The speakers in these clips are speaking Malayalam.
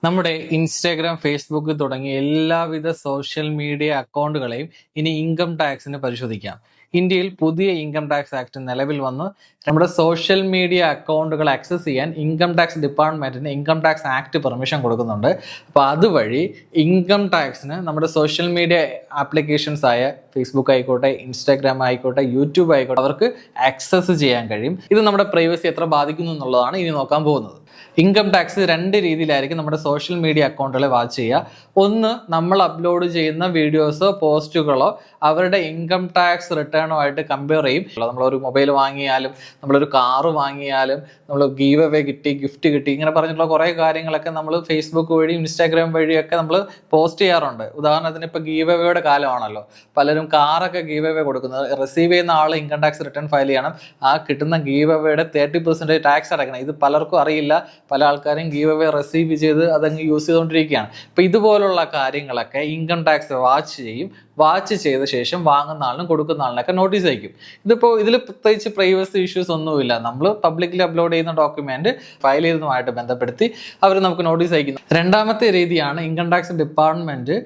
നമ്മുടെ ഇൻസ്റ്റാഗ്രാം, ഫേസ്ബുക്ക് തുടങ്ങിയ എല്ലാവിധ സോഷ്യൽ മീഡിയ അക്കൗണ്ടുകളെയും ഇനി ഇൻകം ടാക്സിന് പരിശോധിക്കാം. ഇന്ത്യയിൽ പുതിയ ഇൻകം ടാക്സ് ആക്ട് നിലവിൽ വന്ന് നമ്മുടെ സോഷ്യൽ മീഡിയ അക്കൗണ്ടുകൾ ആക്സസ് ചെയ്യാൻ ഇൻകം ടാക്സ് ഡിപ്പാർട്ട്മെന്റിന് ഇൻകം ടാക്സ് ആക്ട് പെർമിഷൻ കൊടുക്കുന്നുണ്ട്. അപ്പോൾ അതുവഴി ഇൻകം ടാക്സിന് നമ്മുടെ സോഷ്യൽ മീഡിയ ആപ്ലിക്കേഷൻസ് ആയ ഫേസ്ബുക്ക് ആയിക്കോട്ടെ, ഇൻസ്റ്റാഗ്രാം ആയിക്കോട്ടെ, യൂട്യൂബ് ആയിക്കോട്ടെ അവർക്ക് ആക്സസ് ചെയ്യാൻ കഴിയും. ഇത് നമ്മുടെ പ്രൈവസി എത്ര ബാധിക്കുന്നു എന്നുള്ളതാണ് ഇനി നോക്കാൻ പോകുന്നത്. ഇൻകം ടാക്സ് രണ്ട് രീതിയിലായിരിക്കും നമ്മുടെ സോഷ്യൽ മീഡിയ അക്കൗണ്ടുകളെ വാച്ച് ചെയ്യുക. ഒന്ന്, നമ്മൾ അപ്ലോഡ് ചെയ്യുന്ന വീഡിയോസോ പോസ്റ്റുകളോ അവരുടെ ഇൻകം ടാക്സ് റിട്ടേണുമായിട്ട് കമ്പയർ ചെയ്യും. നമ്മളൊരു മൊബൈൽ വാങ്ങിയാലും, നമ്മളൊരു കാറ് വാങ്ങിയാലും, നമ്മൾ ഗീവ് അവേ കിട്ടി, ഗിഫ്റ്റ് കിട്ടി, ഇങ്ങനെ പറഞ്ഞിട്ടുള്ള കുറേ കാര്യങ്ങളൊക്കെ നമ്മൾ ഫേസ്ബുക്ക് വഴി, ഇൻസ്റ്റാഗ്രാം വഴിയൊക്കെ നമ്മൾ പോസ്റ്റ് ചെയ്യാറുണ്ട്. ഉദാഹരണത്തിന് ഇപ്പോൾ ഗീവ് അവേയുടെ കാലമാണല്ലോ, പലരും കാറൊക്കെ ഗീവ് അവേ കൊടുക്കുന്നത്. റിസീവ് ചെയ്യുന്ന ആൾ ഇൻകം ടാക്സ് റിട്ടേൺ ഫയൽ ചെയ്യണം. ആ കിട്ടുന്ന ഗീവ് അവയുടെ 30% ടാക്സ് അടയ്ക്കണം. ഇത് പലർക്കും അറിയില്ല. പല ആൾക്കാരും ഗീവ് അവേ റിസീവ് ചെയ്ത് അതങ്ങ് യൂസ് ചെയ്തുകൊണ്ടിരിക്കുകയാണ്. അപ്പോൾ ഇതുപോലുള്ള കാര്യങ്ങളൊക്കെ ഇൻകം ടാക്സ് വാച്ച് ചെയ്യും. വാച്ച് ചെയ്ത ശേഷം വാങ്ങുന്ന ആളിനും കൊടുക്കുന്ന ആളിനൊക്കെ നോട്ടീസ് അയക്കും. ഇതിൽ പ്രത്യേകിച്ച് പ്രൈവസി ഇഷ്യൂസ് ഒന്നുമില്ല. നമ്മൾ പബ്ലിക്കലി അപ്ലോഡ് ചെയ്യുന്ന ഡോക്യുമെന്റ് ഫയൽ ചെയ്തതുമായിട്ട് ബന്ധപ്പെടുത്തി അവർ നമുക്ക് നോട്ടീസ് അയക്കുന്നു. രണ്ടാമത്തെ രീതിയാണ് ഇൻകം ടാക്സ് ഡിപ്പാർട്ട്മെന്റ്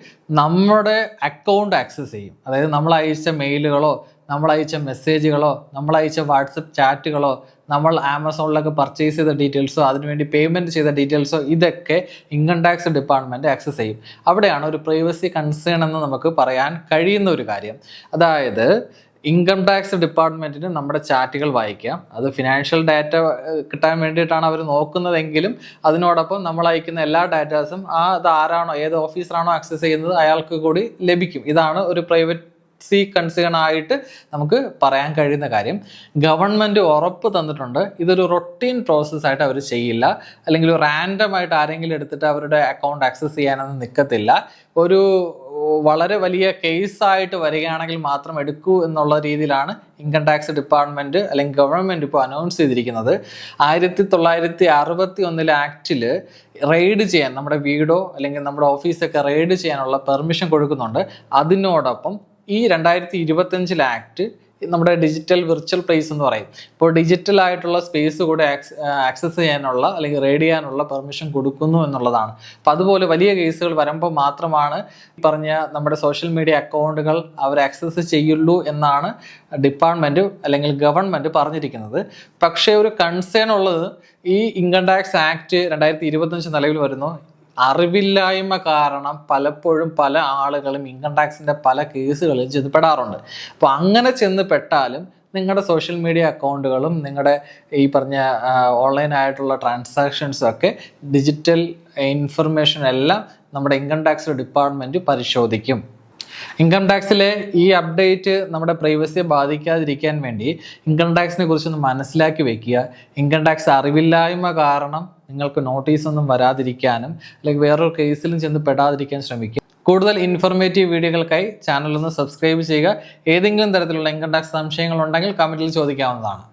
നമ്മുടെ അക്കൗണ്ട് ആക്സസ് ചെയ്യും. അതായത് നമ്മൾ അയച്ച മെയിലുകളോ, നമ്മൾ അയച്ച മെസ്സേജുകളോ, നമ്മൾ അയച്ച വാട്സപ്പ് ചാറ്റുകളോ, നമ്മൾ ആമസോണിലൊക്കെ പർച്ചേസ് ചെയ്ത ഡീറ്റെയിൽസോ, അതിനുവേണ്ടി പേയ്മെൻറ്റ് ചെയ്ത ഡീറ്റെയിൽസോ ഇതൊക്കെ ഇൻകം ടാക്സ് ഡിപ്പാർട്ട്മെൻറ്റ് ആക്സസ് ചെയ്യും. അവിടെയാണ് ഒരു പ്രൈവസി കൺസേൺ എന്ന് നമുക്ക് പറയാൻ കഴിയുന്ന ഒരു കാര്യം. അതായത് ഇൻകം ടാക്സ് ഡിപ്പാർട്ട്മെൻറ്റിന് നമ്മുടെ ചാറ്റുകൾ വായിക്കാം. അത് ഫിനാൻഷ്യൽ ഡാറ്റ കിട്ടാൻ വേണ്ടിയിട്ടാണ് അവർ നോക്കുന്നതെങ്കിലും അതിനോടൊപ്പം നമ്മൾ അയക്കുന്ന എല്ലാ ഡാറ്റാസും അത് ആരാണോ, ഏത് ഓഫീസറാണോ ആക്സസ് ചെയ്യുന്നത് അയാൾക്ക് കൂടി ലഭിക്കും. ഇതാണ് ഒരു പ്രൈവസി കൺസേൺ ആയിട്ട് നമുക്ക് പറയാൻ കഴിയുന്ന കാര്യം. ഗവൺമെൻറ് ഉറപ്പ് തന്നിട്ടുണ്ട് ഇതൊരു റൊട്ടീൻ പ്രോസസ് ആയിട്ട് അവർ ചെയ്യില്ല, അല്ലെങ്കിൽ റാൻഡം ആയിട്ട് ആരെങ്കിലും എടുത്തിട്ട് അവരുടെ അക്കൗണ്ട് ആക്സസ് ചെയ്യാനൊന്നും നിൽക്കത്തില്ല. ഒരു വളരെ വലിയ കേസായിട്ട് വരികയാണെങ്കിൽ മാത്രം എടുക്കൂ എന്നുള്ള രീതിയിലാണ് ഇൻകം ടാക്സ് ഡിപ്പാർട്ട്മെൻറ്റ് അല്ലെങ്കിൽ ഗവൺമെൻറ് ഇപ്പോൾ അനൗൺസ് ചെയ്തിരിക്കുന്നത്. 1961 ആക്റ്റിൽ റെയ്ഡ് ചെയ്യാൻ, നമ്മുടെ വീടോ അല്ലെങ്കിൽ നമ്മുടെ ഓഫീസൊക്കെ റെയ്ഡ് ചെയ്യാനുള്ള പെർമിഷൻ കൊടുക്കുന്നുണ്ട്. അതിനോടൊപ്പം ഈ 2025 ആക്ട് നമ്മുടെ ഡിജിറ്റൽ വിർച്വൽ പ്ലേസ് എന്ന് പറയും. ഇപ്പോൾ ഡിജിറ്റൽ ആയിട്ടുള്ള സ്പേസ് കൂടെ ആക്സസ് ചെയ്യാനുള്ള അല്ലെങ്കിൽ റെയ്ഡ് ചെയ്യാനുള്ള പെർമിഷൻ കൊടുക്കുന്നു എന്നുള്ളതാണ്. അപ്പം അതുപോലെ വലിയ കേസുകൾ വരുമ്പോൾ മാത്രമാണ് പറഞ്ഞ നമ്മുടെ സോഷ്യൽ മീഡിയ അക്കൗണ്ടുകൾ അവർ ആക്സസ് ചെയ്യുള്ളൂ എന്നാണ് ഡിപ്പാർട്ട്മെൻറ്റ് അല്ലെങ്കിൽ ഗവൺമെൻറ് പറഞ്ഞിരിക്കുന്നത്. പക്ഷേ ഒരു കൺസേൺ ഉള്ളത്, ഈ ഇൻകം ടാക്സ് ആക്ട് 2025 നിലവിൽ വരുന്നു. അറിവില്ലായ്മ കാരണം പലപ്പോഴും പല ആളുകളും ഇൻകം ടാക്സിൻ്റെ പല കേസുകളിൽ ചെന്നപ്പെടാറുണ്ട്. അപ്പോൾ അങ്ങനെ ചെന്നപ്പെട്ടാലും നിങ്ങളുടെ സോഷ്യൽ മീഡിയ അക്കൗണ്ടുകളും നിങ്ങളുടെ ഈ പറഞ്ഞ ഓൺലൈനായിട്ടുള്ള ട്രാൻസാക്ഷൻസും ഒക്കെ ഡിജിറ്റൽ ഇൻഫർമേഷൻ എല്ലാം നമ്മുടെ ഇൻകം ടാക്സ് ഡിപ്പാർട്ട്മെൻറ്റ് പരിശോധിക്കും. ഇൻകം ടാക്സിലെ ഈ അപ്ഡേറ്റ് നമ്മുടെ പ്രൈവസിയെ ബാധിക്കാതിരിക്കാൻ വേണ്ടി ഇൻകം ടാക്സിനെ കുറിച്ചൊന്ന് മനസ്സിലാക്കി വെക്കുക. ഇൻകം ടാക്സ് അറിവില്ലായ്മ കാരണം നിങ്ങൾക്ക് നോട്ടീസൊന്നും വരാതിരിക്കാനും അല്ലെങ്കിൽ വേറൊരു കേസിലും ചെന്ന് പെടാതിരിക്കാൻ ശ്രമിക്കുക. കൂടുതൽ ഇൻഫോർമേറ്റീവ് വീഡിയോകൾക്കായി ചാനൽ ഒന്ന് സബ്സ്ക്രൈബ് ചെയ്യുക. ഏതെങ്കിലും തരത്തിലുള്ള ഇൻകം ടാക്സ് സംശയങ്ങളുണ്ടെങ്കിൽ കമൻറ്റിൽ ചോദിക്കാവുന്നതാണ്.